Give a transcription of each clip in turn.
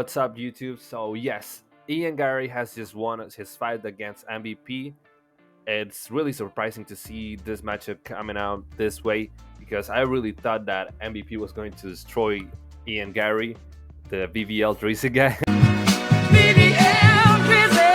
What's up, YouTube? So yes, Ian Garry has just won his fight against MVP. It's really surprising to see this matchup coming out this way because I really thought that MVP was going to destroy Ian Garry, the VVL Drizzy guy. VVL Drizzy.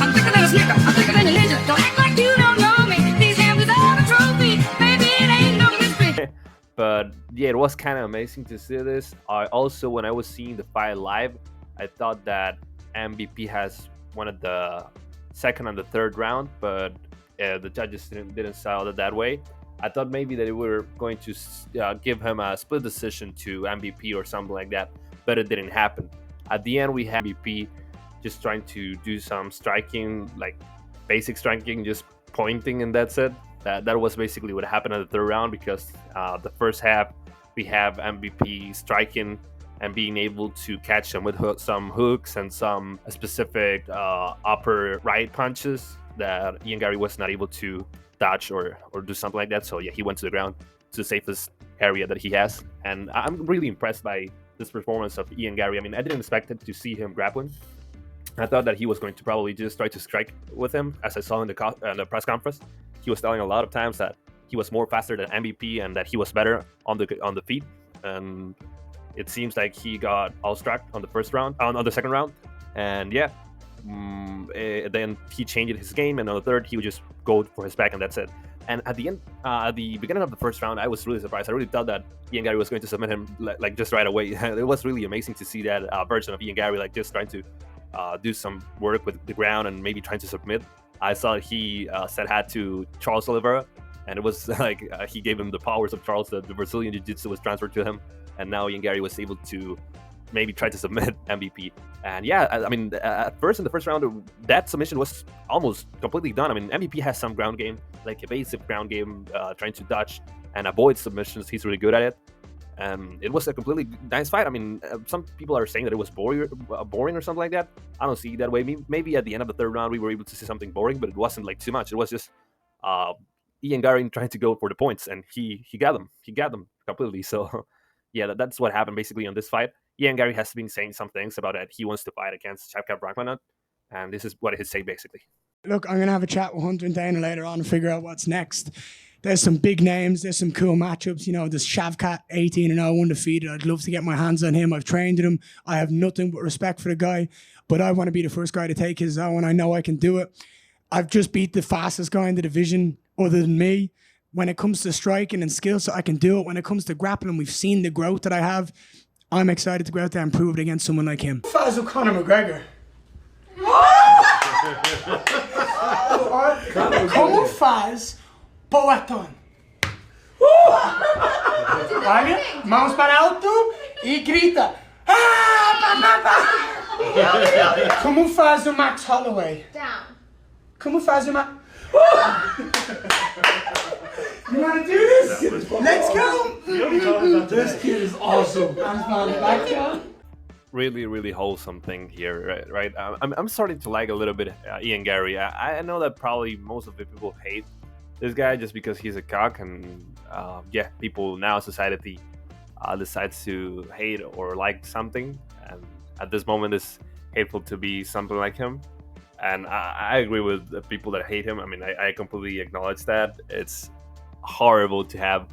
I'm thicker than a snicker. I'm thicker than a ninja. Don't act like you don't know me. These hands without a trophy. Baby, it ain't no mystery. But yeah, it was kind of amazing to see this. I also, when I was seeing the fight live, I thought that MVP has one of the second and the third round, but the judges didn't style it that way. I thought maybe that they were going to give him a split decision to MVP or something like that, but it didn't happen. At the end, we had MVP just trying to do some striking, like basic striking, just pointing, and that's it. That was basically what happened in the third round because the first half we have MVP striking and being able to catch him with some hooks and some specific upper right punches that Ian Garry was not able to dodge or do something like that. So yeah, he went to the ground. It's the safest area that he has, and I'm really impressed by this performance of Ian Garry. I mean, I didn't expect to see him grappling. I thought that he was going to probably just try to strike with him, as I saw in the press conference. He was telling a lot of times that he was more faster than MVP and that he was better on the feet. And it seems like he got all struck on the first round, on the second round. And yeah, then he changed his game, and on the third he would just go for his back, and that's it. And at the end, at the beginning of the first round, I was really surprised. I really thought that Ian Garry was going to submit him like just right away. It was really amazing to see that version of Ian Garry, like just trying to do some work with the ground and maybe trying to submit. I saw he said hi to Charles Oliveira, and it was like he gave him the powers of Charles. The Brazilian Jiu-Jitsu was transferred to him, and now Ian Garry was able to maybe try to submit MVP. And yeah, I mean, at first in the first round, that submission was almost completely done. I mean, MVP has some ground game, like evasive ground game, trying to dodge and avoid submissions. He's really good at it. It was a completely nice fight. I mean, some people are saying that it was boring or something like that. I don't see it that way. Maybe at the end of the third round we were able to see something boring, but it wasn't like too much. It was just Ian Garry trying to go for the points, and he got them. He got them completely. So yeah, that's what happened basically on this fight. Ian Garry has been saying some things about that he wants to fight against Shavkat Rakhmonov, and this is what he say basically. Look, I'm going to have a chat with Hunter and Dana later on and figure out what's next. There's some big names. There's some cool matchups. You know, there's Shavkat, 18-0, undefeated. I'd love to get my hands on him. I've trained him. I have nothing but respect for the guy, but I want to be the first guy to take his own. I know I can do it. I've just beat the fastest guy in the division other than me. When it comes to striking and skill, so I can do it. When it comes to grappling, we've seen the growth that I have. I'm excited to go out there and prove it against someone like him. Faz Conor McGregor. Como faz Poaton? Olha, mãos para alto e grita. Como faz o Max Holloway? Down. Como faz o Max... You want to do this? Let's go! This kid is awesome. Really wholesome thing here, right? I'm starting to like a little bit Ian Garry. I know that probably most of the people hate this guy just because he's a cock, and yeah, people now society decides to hate or like something, and at this moment it's hateful to be something like him. And I agree with the people that hate him. I mean, I completely acknowledge that. It's horrible to have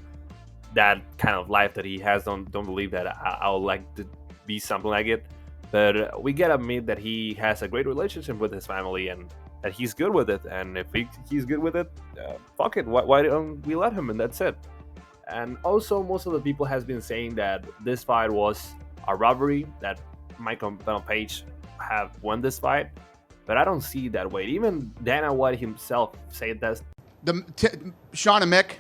that kind of life that he has. Don't believe that I would like to be something like it. But we gotta admit that he has a great relationship with his family and that he's good with it. And if he's good with it, fuck it. Why don't we let him? And that's it. And also, most of the people has been saying that this fight was a robbery, that Michael Venom Page have won this fight. But I don't see it that way. Even Dana White himself said that. Sean and Mick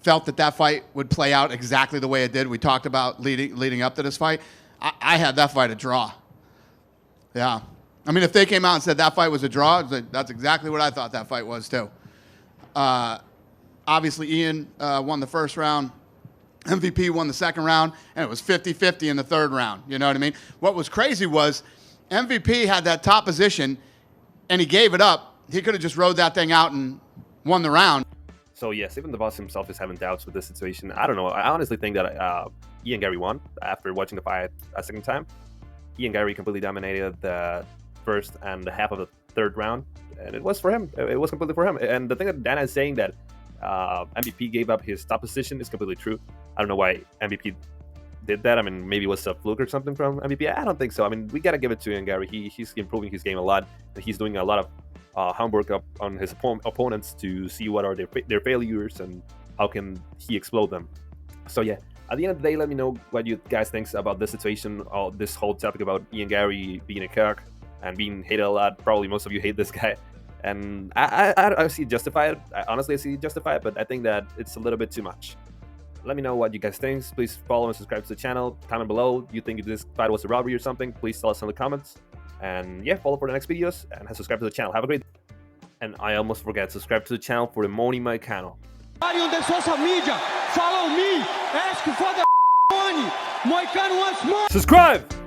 felt that fight would play out exactly the way it did. We talked about leading up to this fight. I had that fight a draw. Yeah. I mean, if they came out and said that fight was a draw, that's exactly what I thought that fight was too. Obviously, Ian won the first round. MVP won the second round, and it was 50-50 in the third round. You know what I mean? What was crazy was MVP had that top position, and he gave it up. He could have just rode that thing out and won the round. So yes, even the boss himself is having doubts with this situation. I don't know. I honestly think that Ian Garry won after watching the fight a second time. Ian Garry completely dominated the first and a half of the third round, and it was for him. It was completely for him. And the thing that Dana is saying that MVP gave up his top position is completely true. I don't know why MVP did that. I mean, maybe it was a fluke or something from MVP. I don't think so. I mean, we gotta give it to Ian Garry. He's improving his game a lot, and he's doing a lot of homework up on his opponents to see what are their failures and how can he explode them. So yeah, at the end of the day, let me know what you guys think about this situation, or this whole topic about Ian Garry being a cock and being hated a lot. Probably most of you hate this guy, and I see it justified. Honestly, I see it justified, but I think that it's a little bit too much. Let me know what you guys think. Please follow and subscribe to the channel. Comment below. Do you think this fight was a robbery or something? Please tell us in the comments. And yeah, follow for the next videos and subscribe to the channel. Have a great day. And I almost forgot, subscribe to the channel for the Money Moicano. On social media, follow me, ask for the money. Moicano wants more. Subscribe!